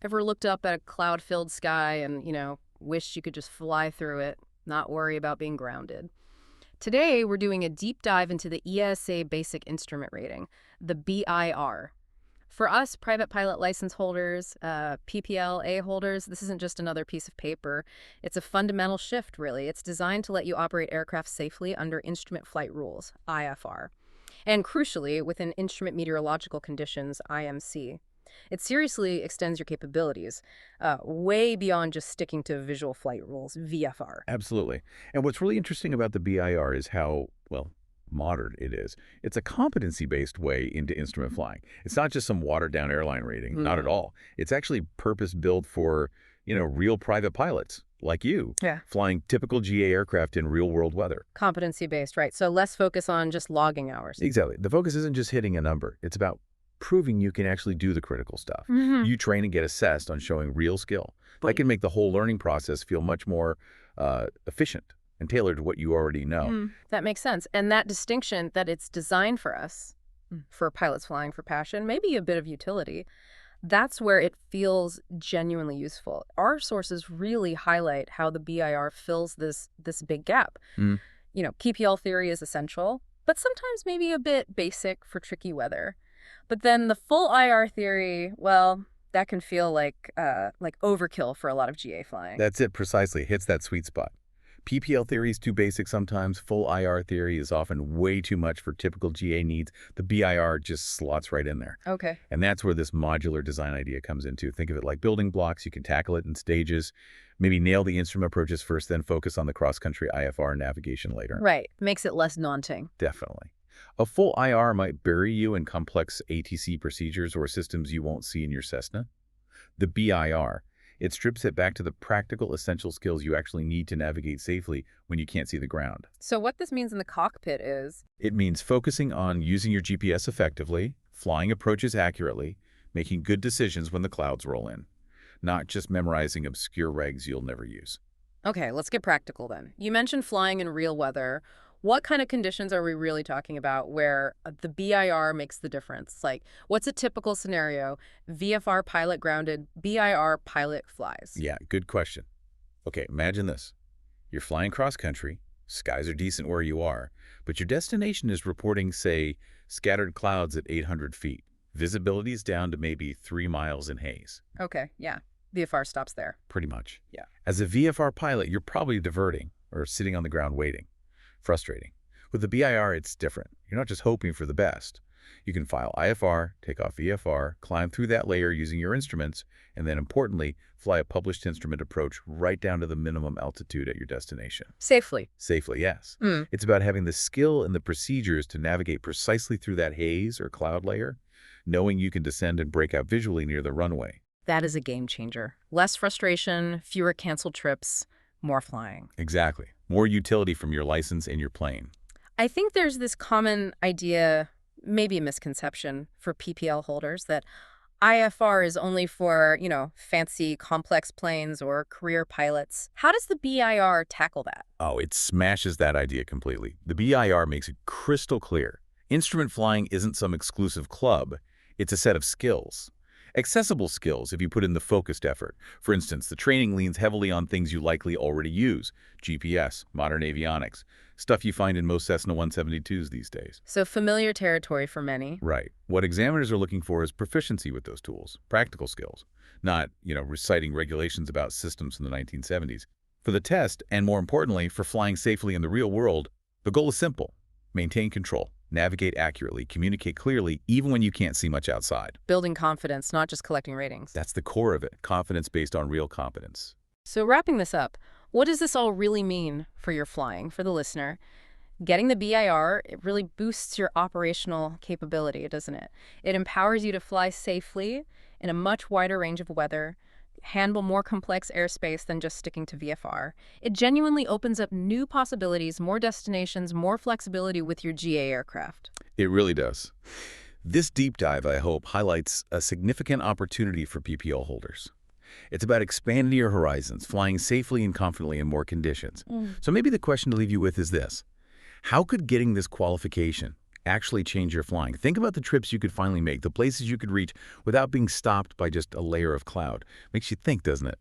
Ever looked up at a cloud-filled sky and, wished you could just fly through it, not worry about being grounded? Today, we're doing a deep dive into the EASA Basic Instrument Rating, the BIR. For us, private pilot license holders, PPL-A holders, this isn't just another piece of paper. It's a fundamental shift, really. It's designed to let you operate aircraft safely under Instrument Flight Rules, IFR, and crucially, within Instrument Meteorological Conditions, IMC. It seriously extends your capabilities, way beyond just sticking to visual flight rules, VFR. Absolutely. And what's really interesting about the BIR is how, well, modern it is. It's a competency-based way into instrument flying. It's not just some watered-down airline rating, not at all. It's actually purpose-built for, real private pilots like you, Yeah. flying typical GA aircraft in real-world weather. Competency-based, right. So less focus on just logging hours. Exactly. The focus isn't just hitting a number. It's about proving you can actually do the critical stuff. You train and get assessed on showing real skill. That can make the whole learning process feel much more efficient and tailored to what you already know. That makes sense. And that distinction that it's designed for us, for pilots flying for passion, maybe a bit of utility, that's where it feels genuinely useful. Our sources really highlight how the BIR fills this big gap. PPL theory is essential, but sometimes maybe a bit basic for tricky weather. But then the full IR theory, well, that can feel like overkill for a lot of GA flying. That's it, precisely. Hits that sweet spot. PPL theory is too basic sometimes. Full IR theory is often way too much for typical GA needs. The BIR just slots right in there. Okay. And that's where this modular design idea comes into. Think of it like building blocks. You can tackle it in stages. Maybe nail the instrument approaches first, then focus on the cross-country IFR navigation later. Right. Makes it less daunting. Definitely. A full IR might bury you in complex ATC procedures or systems you won't see in your Cessna. The BIR, it strips it back to the practical, essential skills you actually need to navigate safely when you can't see the ground. So what this means in the cockpit is... It means focusing on using your GPS effectively, flying approaches accurately, making good decisions when the clouds roll in, not just memorizing obscure regs you'll never use. Okay, let's get practical then. You mentioned flying in real weather. What kind of conditions are we really talking about where the BIR makes the difference? Like, what's a typical scenario? VFR pilot grounded, BIR pilot flies. Yeah, good question. Okay, imagine this. You're flying cross-country, skies are decent where you are, but your destination is reporting, say, scattered clouds at 800 feet. Visibility is down to maybe 3 miles in haze. Okay, yeah. VFR stops there. Pretty much. Yeah. As a VFR pilot, you're probably diverting or sitting on the ground waiting. Frustrating. With the BIR, it's different. You're not just hoping for the best. You can file IFR, take off VFR, climb through that layer using your instruments, and then importantly, fly a published instrument approach right down to the minimum altitude at your destination. Safely. Safely, yes. It's about having the skill and the procedures to navigate precisely through that haze or cloud layer, knowing you can descend and break out visually near the runway. That is a game changer. Less frustration, fewer canceled trips, more flying. Exactly. More utility from your license and your plane. I think there's this common idea, maybe a misconception for PPL holders, that IFR is only for, fancy, complex planes or career pilots. How does the BIR tackle that? Oh, it smashes that idea completely. The BIR makes it crystal clear. Instrument flying isn't some exclusive club. It's a set of skills. Accessible skills if you put in the focused effort. For instance, the training leans heavily on things you likely already use. GPS, modern avionics, stuff you find in most Cessna 172s these days. So familiar territory for many. Right. What examiners are looking for is proficiency with those tools, practical skills, not, reciting regulations about systems from the 1970s. For the test, and more importantly, for flying safely in the real world, the goal is simple. Maintain control. Navigate accurately, communicate clearly, even when you can't see much outside. Building confidence, not just collecting ratings. That's the core of it, confidence based on real competence. So wrapping this up, what does this all really mean for your flying, for the listener? Getting the BIR, it really boosts your operational capability, doesn't it? It empowers you to fly safely in a much wider range of weather, handle more complex airspace than just sticking to VFR. It genuinely opens up new possibilities, more destinations, more flexibility with your GA aircraft. It really does. This deep dive, I hope, highlights a significant opportunity for PPL holders. It's about expanding your horizons, flying safely and confidently in more conditions. So maybe the question to leave you with is this. How could getting this qualification, actually change your flying. Think about the trips you could finally make, the places you could reach without being stopped by just a layer of cloud. Makes you think, doesn't it?